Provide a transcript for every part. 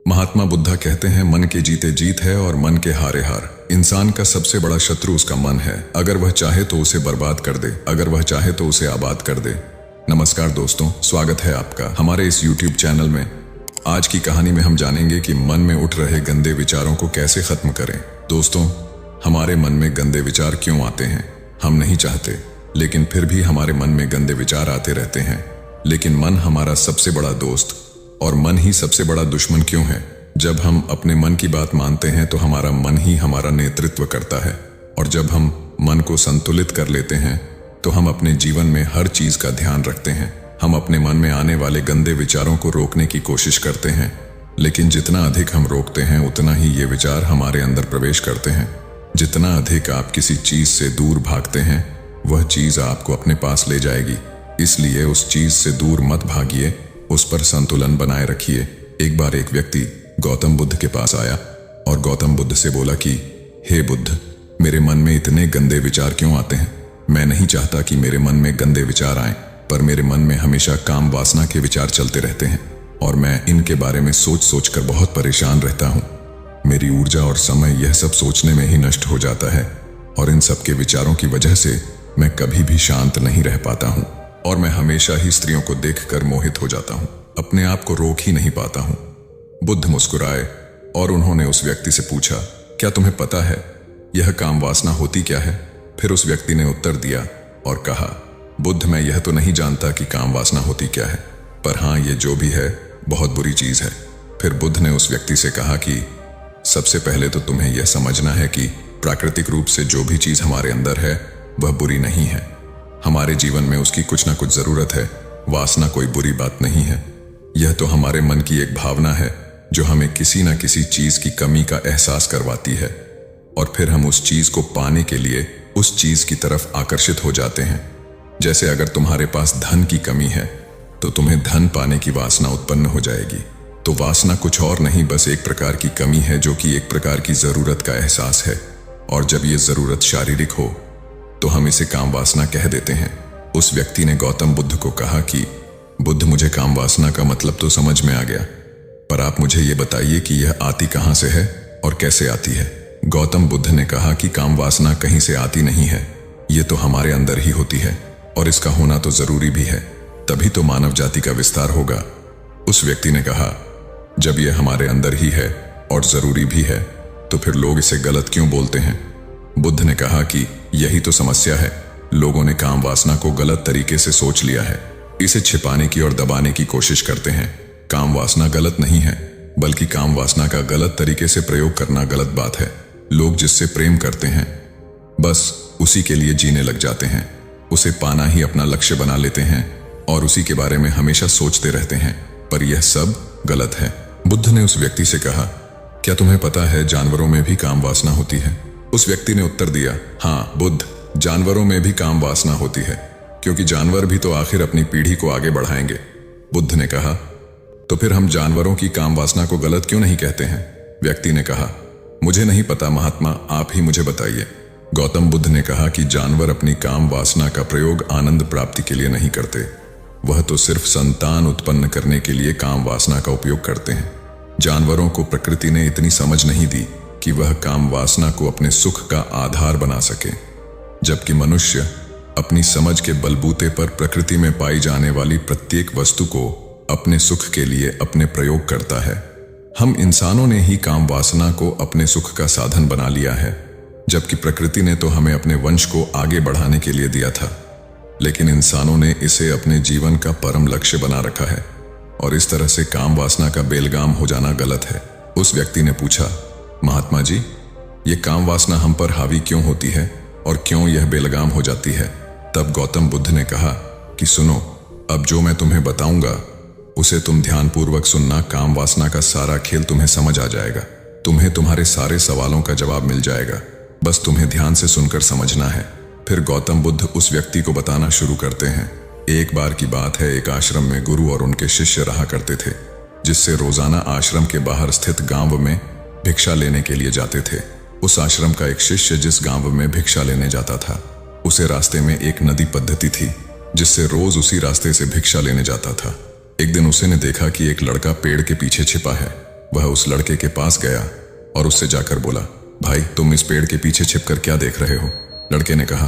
महात्मा बुद्धा कहते हैं, मन के जीते जीत है और मन के हारे हार। इंसान का सबसे बड़ा शत्रु उसका मन है। अगर वह चाहे तो उसे बर्बाद कर दे, अगर वह चाहे तो उसे आबाद कर दे। नमस्कार दोस्तों, स्वागत है आपका हमारे इस YouTube चैनल में। आज की कहानी में हम जानेंगे कि मन में उठ रहे गंदे विचारों को कैसे खत्म करें। दोस्तों, हमारे मन में गंदे विचार क्यों आते हैं? हम नहीं चाहते, लेकिन फिर भी हमारे मन में गंदे विचार आते रहते हैं। लेकिन मन हमारा सबसे बड़ा दोस्त और मन ही सबसे बड़ा दुश्मन क्यों है? जब हम अपने मन की बात मानते हैं तो हमारा मन ही हमारा नेतृत्व करता है, और जब हम मन को संतुलित कर लेते हैं तो हम अपने जीवन में हर चीज का ध्यान रखते हैं। हम अपने मन में आने वाले गंदे विचारों को रोकने की कोशिश करते हैं, लेकिन जितना अधिक हम रोकते हैं उतना ही ये विचार हमारे अंदर प्रवेश करते हैं। जितना अधिक आप किसी चीज से दूर भागते हैं, वह चीज आपको अपने पास ले जाएगी। इसलिए उस चीज से दूर मत भागिए, उस पर संतुलन बनाए रखिए। एक बार एक व्यक्ति गौतम बुद्ध के पास आया और गौतम बुद्ध से बोला कि हे बुद्ध, मेरे मन में इतने गंदे विचार क्यों आते हैं? मैं नहीं चाहता कि मेरे मन में गंदे विचार आएं, पर मेरे मन में हमेशा काम वासना के विचार चलते रहते हैं और मैं इनके बारे में सोच सोच कर बहुत परेशान रहता हूँ। मेरी ऊर्जा और समय यह सब सोचने में ही नष्ट हो जाता है, और इन सब के विचारों की वजह से मैं कभी भी शांत नहीं रह पाता हूँ और मैं हमेशा ही स्त्रियों को देखकर मोहित हो जाता हूँ। अपने आप को रोक ही नहीं पाता हूँ। बुद्ध मुस्कुराए और उन्होंने उस व्यक्ति से पूछा, क्या तुम्हें पता है यह काम वासना होती क्या है? फिर उस व्यक्ति ने उत्तर दिया और कहा, बुद्ध, मैं यह तो नहीं जानता कि काम वासना होती क्या है, पर हाँ, ये जो भी है बहुत बुरी चीज है। फिर बुद्ध ने उस व्यक्ति से कहा कि सबसे पहले तो तुम्हें यह समझना है कि प्राकृतिक रूप से जो भी चीज हमारे अंदर है वह बुरी नहीं है। हमारे जीवन में उसकी कुछ ना कुछ जरूरत है। वासना कोई बुरी बात नहीं है। यह तो हमारे मन की एक भावना है जो हमें किसी न किसी चीज की कमी का एहसास करवाती है, और फिर हम उस चीज को पाने के लिए उस चीज की तरफ आकर्षित हो जाते हैं। जैसे अगर तुम्हारे पास धन की कमी है तो तुम्हें धन पाने की वासना उत्पन्न हो जाएगी। तो वासना कुछ और नहीं, बस एक प्रकार की कमी है जो कि एक प्रकार की जरूरत का एहसास है, और जब ये जरूरत शारीरिक हो तो हम इसे काम वासना कह देते हैं। उस व्यक्ति ने गौतम बुद्ध को कहा कि बुद्ध, मुझे काम वासना का मतलब तो समझ में आ गया, पर आप मुझे ये बताइए कि यह आती कहाँ से है और कैसे आती है? गौतम बुद्ध ने कहा कि काम वासना कहीं से आती नहीं है, ये तो हमारे अंदर ही होती है, और इसका होना तो जरूरी भी है, तभी तो मानव जाति का विस्तार होगा। उस व्यक्ति ने कहा, जब यह हमारे अंदर ही है और जरूरी भी है तो फिर लोग इसे गलत क्यों बोलते हैं? बुद्ध ने कहा कि यही तो समस्या है। लोगों ने काम वासना को गलत तरीके से सोच लिया है, इसे छिपाने की और दबाने की कोशिश करते हैं। काम वासना गलत नहीं है, बल्कि काम वासना का गलत तरीके से प्रयोग करना गलत बात है। लोग जिससे प्रेम करते हैं बस उसी के लिए जीने लग जाते हैं, उसे पाना ही अपना लक्ष्य बना लेते हैं और उसी के बारे में हमेशा सोचते रहते हैं, पर यह सब गलत है। बुद्ध ने उस व्यक्ति से कहा, क्या तुम्हें पता है जानवरों में भी काम वासना होती है? उस व्यक्ति ने उत्तर दिया, हाँ बुद्ध, जानवरों में भी काम वासना होती है, क्योंकि जानवर भी तो आखिर अपनी पीढ़ी को आगे बढ़ाएंगे। बुद्ध ने कहा, तो फिर हम जानवरों की काम वासना को गलत क्यों नहीं कहते हैं? व्यक्ति ने कहा, मुझे नहीं पता महात्मा, आप ही मुझे बताइए। गौतम बुद्ध ने कहा कि जानवर अपनी काम वासना का प्रयोग आनंद प्राप्ति के लिए नहीं करते, वह तो सिर्फ संतान उत्पन्न करने के लिए काम वासना का उपयोग करते हैं। जानवरों को प्रकृति ने इतनी समझ नहीं दी कि वह काम वासना को अपने सुख का आधार बना सके, जबकि मनुष्य अपनी समझ के बलबूते पर प्रकृति में पाई जाने वाली प्रत्येक वस्तु को अपने सुख के लिए अपने प्रयोग करता है। हम इंसानों ने ही काम वासना को अपने सुख का साधन बना लिया है, जबकि प्रकृति ने तो हमें अपने वंश को आगे बढ़ाने के लिए दिया था, लेकिन इंसानों ने इसे अपने जीवन का परम लक्ष्य बना रखा है, और इस तरह से काम वासना का बेलगाम हो जाना गलत है। उस व्यक्ति ने पूछा, महात्मा जी, ये काम वासना हम पर हावी क्यों होती है और क्यों यह बेलगाम हो जाती है? तब गौतम बुद्ध ने कहा कि सुनो, अब जो मैं तुम्हें बताऊंगा उसे तुम ध्यानपूर्वक सुनना। काम वासना का सारा खेल तुम्हें समझ आ जाएगा, तुम्हें तुम्हारे सारे सवालों का जवाब मिल जाएगा, बस तुम्हें ध्यान से सुनकर समझना है। फिर गौतम बुद्ध उस व्यक्ति को बताना शुरू करते हैं। एक बार की बात है, एक आश्रम में गुरु और उनके शिष्य रहा करते थे, जिससे रोजाना आश्रम के बाहर स्थित गांव में भिक्षा लेने के लिए जाते थे। उस आश्रम का एक शिष्य जिस गांव में भिक्षा लेने जाता था, उसे रास्ते में एक नदी पद्धति थी, जिससे रोज उसी रास्ते से भिक्षा लेने जाता था। एक दिन उसे ने देखा कि एक लड़का पेड़ के पीछे छिपा है वह उस लड़के के पास गया और उससे जाकर बोला, भाई तुम इस पेड़ के पीछे छिपकर क्या देख रहे हो? लड़के ने कहा,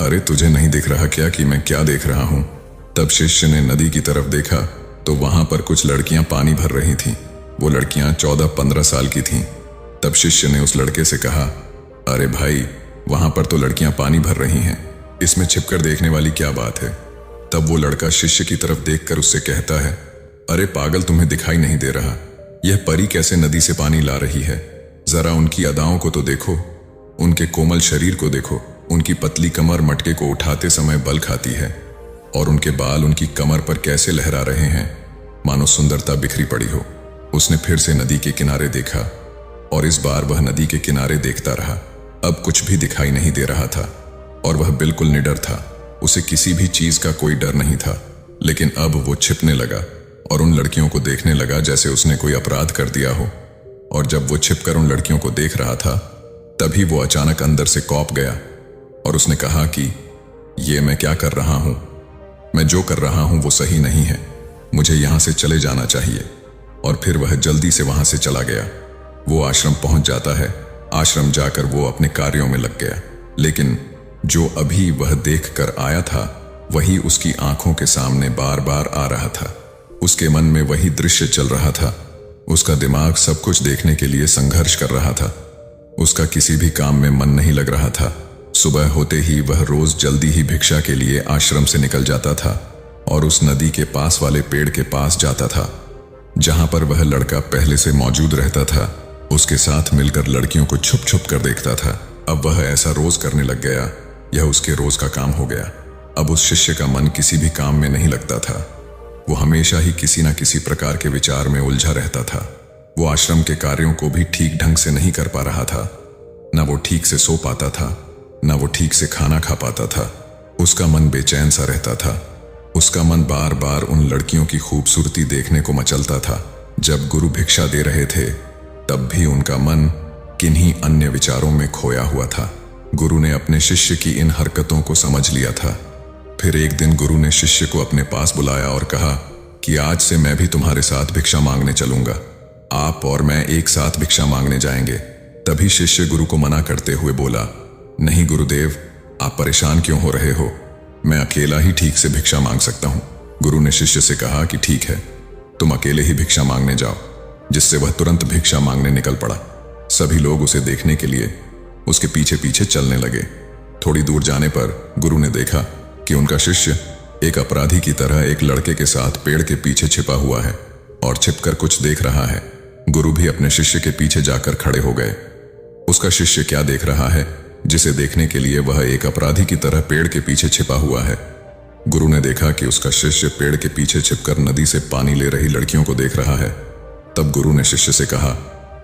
अरे तुझे नहीं दिख रहा क्या कि मैं क्या देख रहा हूं? तब शिष्य ने नदी की तरफ देखा तो वहां पर कुछ लड़कियां पानी भर रही थीं। वो लड़कियां 14-15 साल की थीं। तब शिष्य ने उस लड़के से कहा, अरे भाई वहां पर तो लड़कियां पानी भर रही हैं, इसमें छिपकर देखने वाली क्या बात है? तब वो लड़का शिष्य की तरफ देखकर उससे कहता है, अरे पागल तुम्हें दिखाई नहीं दे रहा? यह परी कैसे नदी से पानी ला रही है? जरा उनकी अदाओं को तो देखो, उनके कोमल शरीर को देखो, उनकी पतली कमर मटके को उठाते समय बल खाती है और उनके बाल उनकी कमर पर कैसे लहरा रहे हैं, मानो सुंदरता बिखरी पड़ी हो। उसने फिर से नदी के किनारे देखा और इस बार वह नदी के किनारे देखता रहा। अब कुछ भी दिखाई नहीं दे रहा था और वह बिल्कुल निडर था। उसे किसी भी चीज का कोई डर नहीं था। लेकिन अब वो छिपने लगा और उन लड़कियों को देखने लगा जैसे उसने कोई अपराध कर दिया हो। और जब वो छिपकर उन लड़कियों को देख रहा था तभी वो अचानक अंदर से कौंप गया और उसने कहा कि ये मैं क्या कर रहा हूं? मैं जो कर रहा हूं वो सही नहीं है, मुझे यहां से चले जाना चाहिए। और फिर वह जल्दी से वहां से चला गया। वो आश्रम पहुंच जाता है। आश्रम जाकर वो अपने कार्यों में लग गया। लेकिन जो अभी वह देख कर आया था वही उसकी आंखों के सामने बार बार आ रहा था। उसके मन में वही दृश्य चल रहा था। उसका दिमाग सब कुछ देखने के लिए संघर्ष कर रहा था। उसका किसी भी काम में मन नहीं लग रहा था। सुबह होते ही वह रोज जल्दी ही भिक्षा के लिए आश्रम से निकल जाता था और उस नदी के पास वाले पेड़ के पास जाता था जहां पर वह लड़का पहले से मौजूद रहता था। उसके साथ मिलकर लड़कियों को छुप छुप कर देखता था। अब वह ऐसा रोज करने लग गया। यह उसके रोज का काम हो गया। अब उस शिष्य का मन किसी भी काम में नहीं लगता था। वो हमेशा ही किसी न किसी प्रकार के विचार में उलझा रहता था। वो आश्रम के कार्यों को भी ठीक ढंग से नहीं कर पा रहा था। न वो ठीक से सो पाता था, न वो ठीक से खाना खा पाता था। उसका मन बेचैन सा रहता था। उसका मन बार बार उन लड़कियों की खूबसूरती देखने को मचलता था। जब गुरु भिक्षा दे रहे थे तब भी उनका मन किन्हीं अन्य विचारों में खोया हुआ था। गुरु ने अपने शिष्य की इन हरकतों को समझ लिया था। फिर एक दिन गुरु ने शिष्य को अपने पास बुलाया और कहा कि आज से मैं भी तुम्हारे साथ भिक्षा मांगने चलूंगा। आप और मैं एक साथ भिक्षा मांगने जाएंगे। तभी शिष्य गुरु को मना करते हुए बोला, नहीं गुरुदेव, आप परेशान क्यों हो रहे हो? मैं अकेला ही ठीक से भिक्षा मांग सकता हूं। गुरु ने शिष्य से कहा कि ठीक है, तुम अकेले ही भिक्षा मांगने जाओ। जिससे वह तुरंत भिक्षा मांगने निकल पड़ा। सभी लोग उसे देखने के लिए उसके पीछे पीछे चलने लगे। थोड़ी दूर जाने पर गुरु ने देखा कि उनका शिष्य एक अपराधी की तरह एक लड़के के साथ पेड़ के पीछे छिपा हुआ है और छिपकर कुछ देख रहा है। गुरु भी अपने शिष्य के पीछे जाकर खड़े हो गए। उसका शिष्य क्या देख रहा है जिसे देखने के लिए वह एक अपराधी की तरह पेड़ के पीछे छिपा हुआ है? गुरु ने देखा कि उसका शिष्य पेड़ के पीछे छिपकर नदी से पानी ले रही लड़कियों को देख रहा है। तब गुरु ने शिष्य से कहा,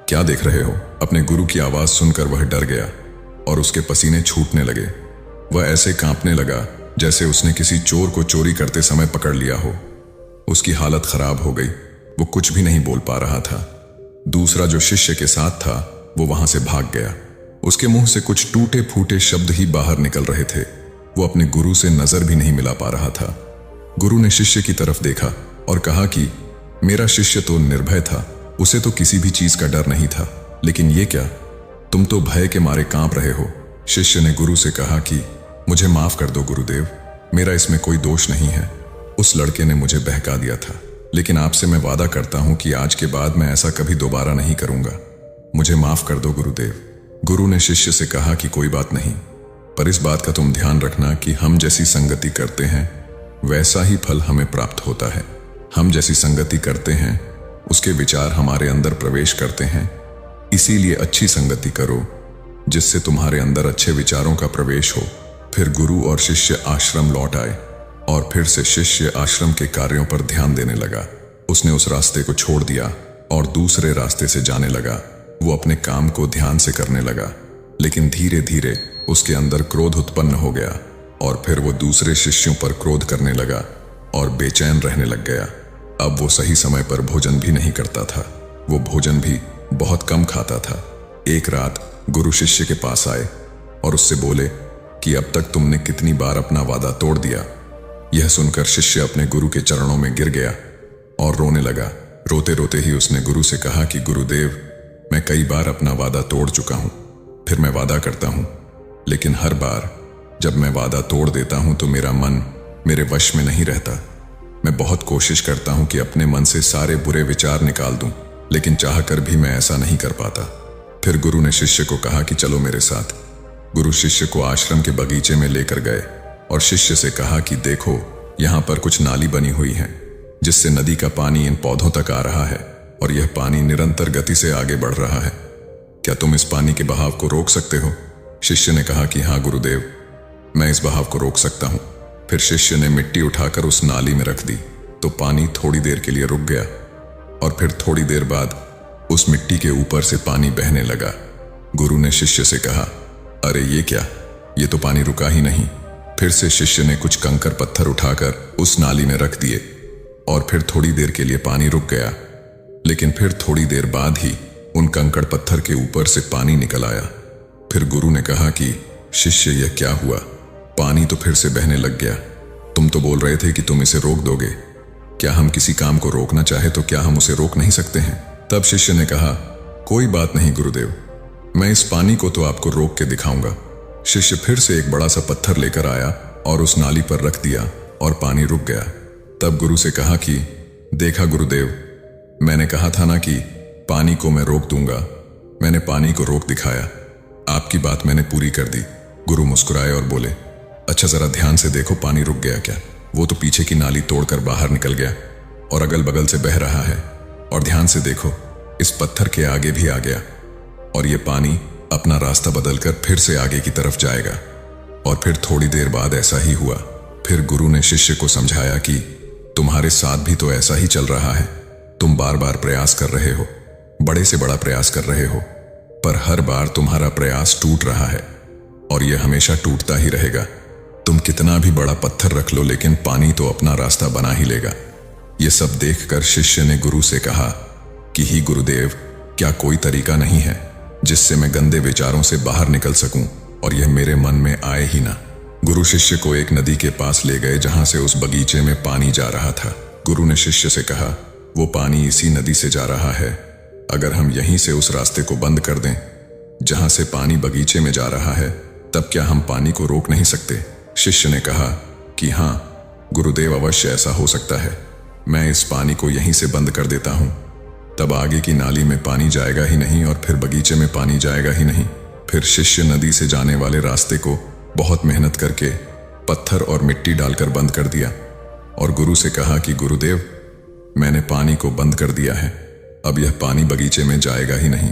क्या देख रहे हो? अपने गुरु की आवाज सुनकर वह डर गया और उसके पसीने छूटने लगे। वह ऐसे कांपने लगा जैसे उसने किसी चोर को चोरी करते समय पकड़ लिया हो। उसकी हालत खराब हो गई। वो कुछ भी नहीं बोल पा रहा था। दूसरा जो शिष्य के साथ था वो वहां से भाग गया। उसके मुंह से कुछ टूटे फूटे शब्द ही बाहर निकल रहे थे। वो अपने गुरु से नजर भी नहीं मिला पा रहा था। गुरु ने शिष्य की तरफ देखा और कहा कि मेरा शिष्य तो निर्भय था, उसे तो किसी भी चीज का डर नहीं था, लेकिन ये क्या, तुम तो भय के मारे कांप रहे हो। शिष्य ने गुरु से कहा कि मुझे माफ कर दो गुरुदेव, मेरा इसमें कोई दोष नहीं है। उस लड़के ने मुझे बहका दिया था, लेकिन आपसे मैं वादा करता हूं कि आज के बाद मैं ऐसा कभी दोबारा नहीं करूंगा। मुझे माफ कर दो गुरुदेव। गुरु ने शिष्य से कहा कि कोई बात नहीं, पर इस बात का तुम ध्यान रखना कि हम जैसी संगति करते हैं वैसा ही फल हमें प्राप्त होता है। हम जैसी संगति करते हैं उसके विचार हमारे अंदर प्रवेश करते हैं। इसीलिए अच्छी संगति करो जिससे तुम्हारे अंदर अच्छे विचारों का प्रवेश हो। फिर गुरु और शिष्य आश्रम लौट आए और फिर से शिष्य आश्रम के कार्यों पर ध्यान देने लगा। उसने उस रास्ते को छोड़ दिया और दूसरे रास्ते से जाने लगा। वो अपने काम को ध्यान से करने लगा, लेकिन धीरे धीरे उसके अंदर क्रोध उत्पन्न हो गया और फिर वो दूसरे शिष्यों पर क्रोध करने लगा और बेचैन रहने लग गया। अब वो सही समय पर भोजन भी नहीं करता था। वो भोजन भी बहुत कम खाता था। एक रात गुरु शिष्य के पास आए और उससे बोले कि अब तक तुमने कितनी बार अपना वादा तोड़ दिया। यह सुनकर शिष्य अपने गुरु के चरणों में गिर गया और रोने लगा। रोते रोते ही उसने गुरु से कहा कि गुरुदेव, मैं कई बार अपना वादा तोड़ चुका हूं। फिर मैं वादा करता हूं, लेकिन हर बार जब मैं वादा तोड़ देता हूं तो मेरा मन मेरे वश में नहीं रहता। मैं बहुत कोशिश करता हूं कि अपने मन से सारे बुरे विचार निकाल दूं, लेकिन चाहकर भी मैं ऐसा नहीं कर पाता। फिर गुरु ने शिष्य को कहा कि चलो मेरे साथ। गुरु शिष्य को आश्रम के बगीचे में लेकर गए और शिष्य से कहा कि देखो, यहाँ पर कुछ नाली बनी हुई है जिससे नदी का पानी इन पौधों तक आ रहा है और यह पानी निरंतर गति से आगे बढ़ रहा है। क्या तुम इस पानी के बहाव को रोक सकते हो? शिष्य ने कहा कि हाँ गुरुदेव, मैं इस बहाव को रोक सकता हूं। फिर शिष्य ने मिट्टी उठाकर उस नाली में रख दी तो पानी थोड़ी देर के लिए रुक गया और फिर थोड़ी देर बाद उस मिट्टी के ऊपर से पानी बहने लगा। गुरु ने शिष्य से कहा, अरे ये क्या, ये तो पानी रुका ही नहीं। फिर से शिष्य ने कुछ कंकर पत्थर उठाकर उस नाली में रख दिए और फिर थोड़ी देर के लिए पानी रुक गया, लेकिन फिर थोड़ी देर बाद ही उन कंकड़ पत्थर के ऊपर से पानी निकल आया। फिर गुरु ने कहा कि शिष्य, यह क्या हुआ? पानी तो फिर से बहने लग गया। तुम तो बोल रहे थे कि तुम इसे रोक दोगे। क्या हम किसी काम को रोकना चाहे तो क्या हम उसे रोक नहीं सकते हैं? तब शिष्य ने कहा, कोई बात नहीं गुरुदेव, मैं इस पानी को तो आपको रोक के दिखाऊंगा। शिष्य फिर से एक बड़ा सा पत्थर लेकर आया और उस नाली पर रख दिया और पानी रुक गया। तब गुरु से कहा कि देखा गुरुदेव, मैंने कहा था ना कि पानी को मैं रोक दूंगा। मैंने पानी को रोक दिखाया। आपकी बात मैंने पूरी कर दी। गुरु मुस्कुराए और बोले, अच्छा जरा ध्यान से देखो, पानी रुक गया क्या? वो तो पीछे की नाली तोड़कर बाहर निकल गया और अगल बगल से बह रहा है। और ध्यान से देखो, इस पत्थर के आगे भी आ गया और ये पानी अपना रास्ता बदलकर फिर से आगे की तरफ जाएगा। और फिर थोड़ी देर बाद ऐसा ही हुआ। फिर गुरु ने शिष्य को समझाया कि तुम्हारे साथ भी तो ऐसा ही चल रहा है। तुम बार बार प्रयास कर रहे हो, बड़े से बड़ा प्रयास कर रहे हो, पर हर बार तुम्हारा प्रयास टूट रहा है और यह हमेशा टूटता ही रहेगा। तुम कितना भी बड़ा पत्थर रख लो, लेकिन पानी तो अपना रास्ता बना ही लेगा। यह सब देखकर शिष्य ने गुरु से कहा कि ही गुरुदेव, क्या कोई तरीका नहीं है जिससे मैं गंदे विचारों से बाहर निकल सकूं और यह मेरे मन में आए ही ना? गुरु शिष्य को एक नदी के पास ले गए जहां से उस बगीचे में पानी जा रहा था। गुरु ने शिष्य से कहा, वो पानी इसी नदी से जा रहा है। अगर हम यहीं से उस रास्ते को बंद कर दें जहां से पानी बगीचे में जा रहा है, तब क्या हम पानी को रोक नहीं सकते? शिष्य ने कहा कि हाँ गुरुदेव, अवश्य ऐसा हो सकता है। मैं इस पानी को यहीं से बंद कर देता हूं, तब आगे की नाली में पानी जाएगा ही नहीं और फिर बगीचे में पानी जाएगा ही नहीं। फिर शिष्य नदी से जाने वाले रास्ते को बहुत मेहनत करके पत्थर और मिट्टी डालकर बंद कर दिया और गुरु से कहा कि गुरुदेव, मैंने पानी को बंद कर दिया है, अब यह पानी बगीचे में जाएगा ही नहीं।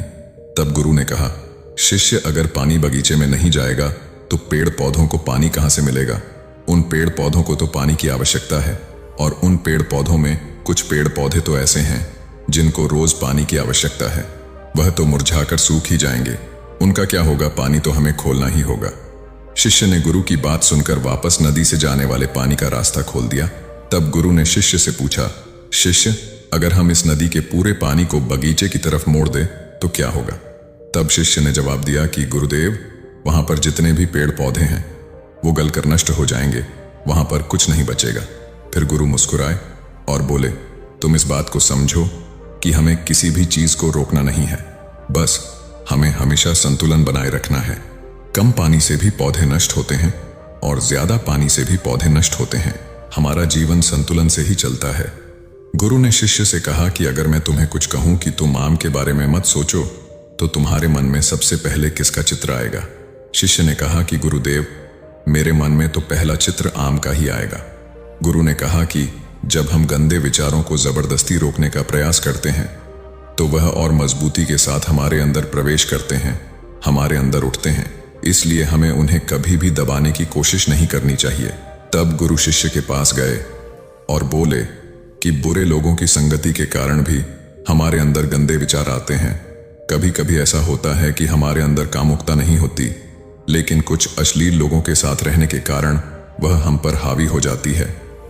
तब गुरु ने कहा, शिष्य, अगर पानी बगीचे में नहीं जाएगा तो पेड़ पौधों को पानी कहां से मिलेगा? उन पेड़ पौधों को तो पानी की आवश्यकता है और उन पेड़ पौधों में कुछ पेड़ पौधे तो ऐसे हैं जिनको रोज पानी की आवश्यकता है। वह तो मुरझाकर सूख ही जाएंगे, उनका क्या होगा? पानी तो हमें खोलना ही होगा। शिष्य ने गुरु की बात सुनकर वापस नदी से जाने वाले पानी का रास्ता खोल दिया। तब गुरु ने शिष्य से पूछा, शिष्य, अगर हम इस नदी के पूरे पानी को बगीचे की तरफ मोड़ दें तो क्या होगा? तब शिष्य ने जवाब दिया कि गुरुदेव, वहां पर जितने भी पेड़ पौधे हैं वो गलकर नष्ट हो जाएंगे, वहां पर कुछ नहीं बचेगा। फिर गुरु मुस्कुराए और बोले, तुम इस बात को समझो कि हमें किसी भी चीज को रोकना नहीं है, बस हमें हमेशा संतुलन बनाए रखना है। कम पानी से भी पौधे नष्ट होते हैं और ज्यादा पानी से भी पौधे नष्ट होते हैं। हमारा जीवन संतुलन से ही चलता है। गुरु ने शिष्य से कहा कि अगर मैं तुम्हें कुछ कहूं कि तुम आम के बारे में मत सोचो, तो तुम्हारे मन में सबसे पहले किसका चित्र आएगा? शिष्य ने कहा कि गुरुदेव, मेरे मन में तो पहला चित्र आम का ही आएगा। गुरु ने कहा कि जब हम गंदे विचारों को जबरदस्ती रोकने का प्रयास करते हैं तो वह और मजबूती के साथ हमारे अंदर प्रवेश करते हैं, हमारे अंदर उठते हैं। इसलिए हमें उन्हें कभी भी दबाने की कोशिश नहीं करनी चाहिए। तब गुरु शिष्य के पास गए और बोले कि बुरे लोगों की संगति के कारण भी हमारे अंदर गंदे विचार आते हैं। कभी कभी ऐसा होता है कि हमारे अंदर कामुकता नहीं होती, लेकिन कुछ अश्लील लोगों के साथ रहने के कारण वह हम पर हावी हो जाती है।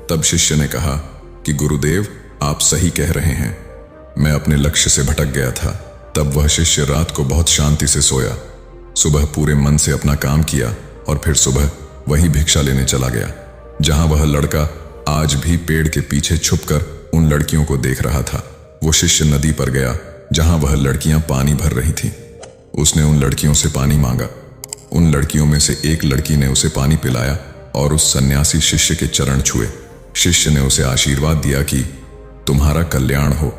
तब शिष्य ने कहा कि गुरुदेव, आप सही कह रहे हैं, मैं अपने लक्ष्य से भटक गया था। तब वह शिष्य रात को बहुत शांति से सोया, सुबह पूरे मन से अपना काम किया और फिर सुबह वही भिक्षा लेने चला गया जहां वह लड़का आज भी पेड़ के पीछे छुपकर उन लड़कियों को देख रहा था। वो शिष्य नदी पर गया जहां वह लड़कियां पानी भर रही थीं। उसने उन लड़कियों से पानी मांगा। उन लड़कियों में से एक लड़की ने उसे पानी पिलाया और उस सन्यासी शिष्य के चरण छुए। शिष्य ने उसे आशीर्वाद दिया कि तुम्हारा कल्याण हो।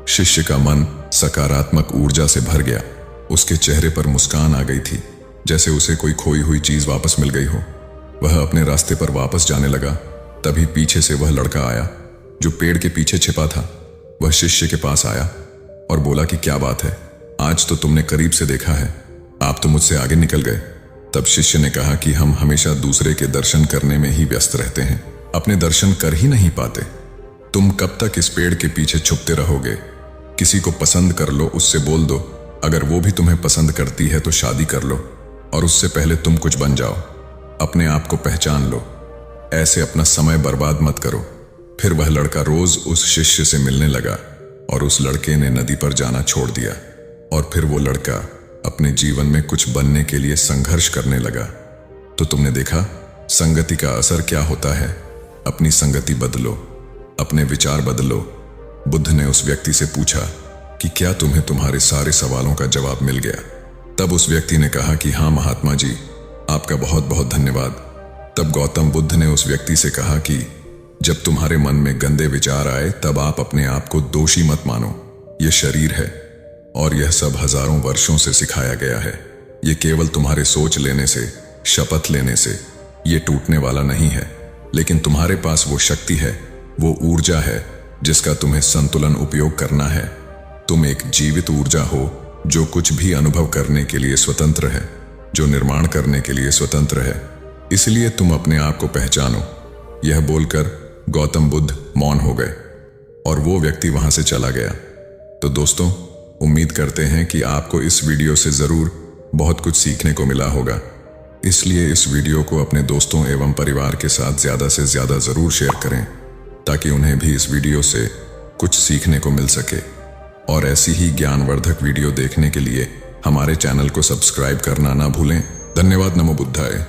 शिष्य का मन सकारात्मक ऊर्जा से भर गया। उसके चेहरे पर मुस्कान आ गई थी, जैसे उसे कोई खोई हुई चीज वापस मिल गई हो। वह अपने रास्ते पर वापस जाने लगा। तभी पीछे से वह लड़का आया जो पेड़ के पीछे छिपा था। वह शिष्य के पास आया और बोला कि क्या बात है, आज तो तुमने करीब से देखा है, आप तो मुझसे आगे निकल गए। तब शिष्य ने कहा कि हम हमेशा दूसरे के दर्शन करने में ही व्यस्त रहते हैं, अपने दर्शन कर ही नहीं पाते। तुम कब तक इस पेड़ के पीछे छुपते रहोगे? किसी को पसंद कर लो, उससे बोल दो, अगर वो भी तुम्हें पसंद करती है तो शादी कर लो, और उससे पहले तुम कुछ बन जाओ। अपने आप को पहचान लो, ऐसे अपना समय बर्बाद मत करो। फिर वह लड़का रोज उस शिष्य से मिलने लगा और उस लड़के ने नदी पर जाना छोड़ दिया। और फिर वो लड़का अपने जीवन में कुछ बनने के लिए संघर्ष करने लगा। तो तुमने देखा संगति का असर क्या होता है। अपनी संगति बदलो, अपने विचार बदलो। बुद्ध ने उस व्यक्ति से पूछा कि क्या तुम्हें तुम्हारे सारे सवालों का जवाब मिल गया? तब उस व्यक्ति ने कहा कि हाँ महात्मा जी, आपका बहुत बहुत धन्यवाद। तब गौतम बुद्ध ने उस व्यक्ति से कहा कि जब तुम्हारे मन में गंदे विचार आए तब आप अपने आप को दोषी मत मानो। यह शरीर है और यह सब हजारों वर्षों से सिखाया गया है। यह केवल तुम्हारे सोच लेने से, शपथ लेने से यह टूटने वाला नहीं है, लेकिन तुम्हारे पास वो शक्ति है, वो ऊर्जा है जिसका तुम्हें संतुलन उपयोग करना है। तुम एक जीवित ऊर्जा हो जो कुछ भी अनुभव करने के लिए स्वतंत्र है, जो निर्माण करने के लिए स्वतंत्र है। इसलिए तुम अपने आप को पहचानो। यह बोलकर गौतम बुद्ध मौन हो गए और वो व्यक्ति वहां से चला गया। तो दोस्तों, उम्मीद करते हैं कि आपको इस वीडियो से जरूर बहुत कुछ सीखने को मिला होगा। इसलिए इस वीडियो को अपने दोस्तों एवं परिवार के साथ ज्यादा से ज्यादा जरूर शेयर करें, ताकि उन्हें भी इस वीडियो से कुछ सीखने को मिल सके। और ऐसी ही ज्ञानवर्धक वीडियो देखने के लिए हमारे चैनल को सब्सक्राइब करना ना भूलें। धन्यवाद। नमो बुद्धाय।